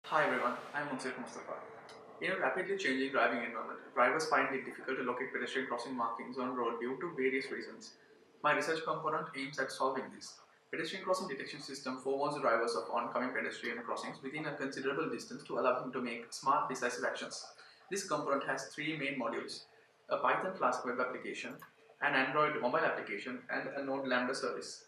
Hi everyone, I'm Munsif Musthafa. In a rapidly changing driving environment, drivers find it difficult to locate pedestrian crossing markings on road due to various reasons. My research component aims at solving this. Pedestrian crossing detection system forewarns drivers of oncoming pedestrian crossings within a considerable distance to allow them to make smart, decisive actions. This component has three main modules: a Python Flask web application, an Android mobile application, and a Node Lambda service.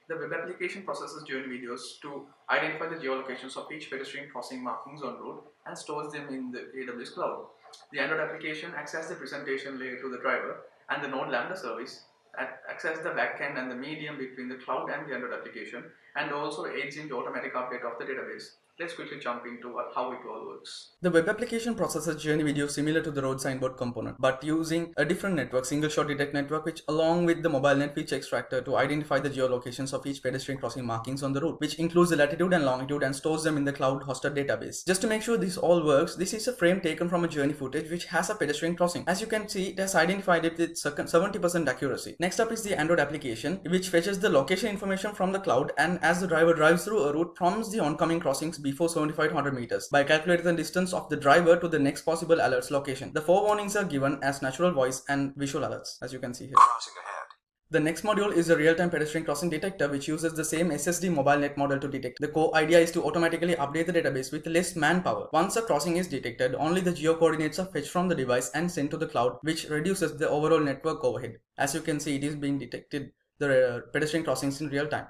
The web application processes journey videos to identify the geolocations of each pedestrian crossing markings on road and stores them in the AWS cloud. The Android application acts as the presentation layer to the driver, and the Node Lambda service acts as the backend and the medium between the cloud and the Android application, and also aids in the automatic update of the database. Let's quickly jump into how it all works. The web application processes journey video similar to the road signboard component, but using a different network, single shot detect network, which along with the mobile net feature extractor to identify the geolocations of each pedestrian crossing markings on the route, which includes the latitude and longitude and stores them in the cloud hosted database. Just to make sure this all works, this is a frame taken from a journey footage which has a pedestrian crossing. As you can see, it has identified it with 70% accuracy. Next up is the Android application, which fetches the location information from the cloud, and as the driver drives through a route, prompts the oncoming crossings before 7500 meters by calculating the distance of the driver to the next possible alert's location. The forewarnings are given as natural voice and visual alerts, as you can see here. Crossing ahead. The next module is a real-time pedestrian crossing detector, which uses the same SSD mobile net model to detect. The core idea is to automatically update the database with less manpower. Once a crossing is detected, only the geo coordinates are fetched from the device and sent to the cloud, which reduces the overall network overhead. As you can see, it is being detected the pedestrian crossings in real time.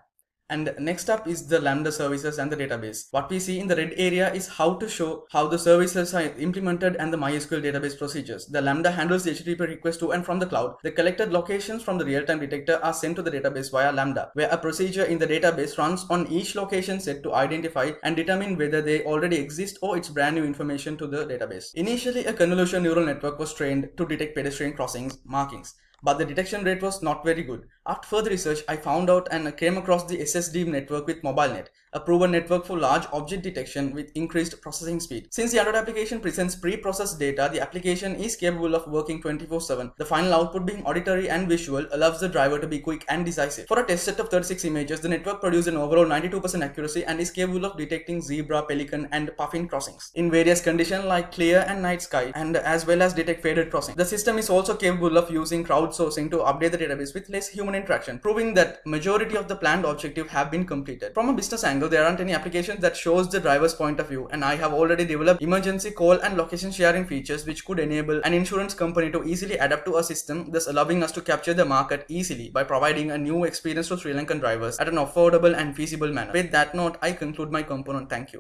And next up is the Lambda services and the database. What we see in the red area is how to show how the services are implemented and the MySQL database procedures. The Lambda handles the HTTP request to and from the cloud. The collected locations from the real-time detector are sent to the database via Lambda, where a procedure in the database runs on each location set to identify and determine whether they already exist or it's brand new information to the database. Initially, a convolutional neural network was trained to detect pedestrian crossings markings, but the detection rate was not very good. After further research, I found out and came across the SSD network with MobileNet, a proven network for large object detection with increased processing speed. Since the Android application presents pre-processed data, the application is capable of working 24/7. The final output, being auditory and visual, allows the driver to be quick and decisive. For a test set of 36 images, the network produced an overall 92% accuracy and is capable of detecting zebra, pelican, and puffin crossings in various conditions like clear and night sky, and as well as detect faded crossing. The system is also capable of using crowdsourcing to update the database with less human interaction, proving that majority of the planned objectives have been completed. From a business angle, there aren't any applications that shows the driver's point of view, and I have already developed emergency call and location sharing features which could enable an insurance company to easily adapt to a system, thus allowing us to capture the market easily by providing a new experience to Sri Lankan drivers at an affordable and feasible manner. With that note, I conclude my component. Thank you.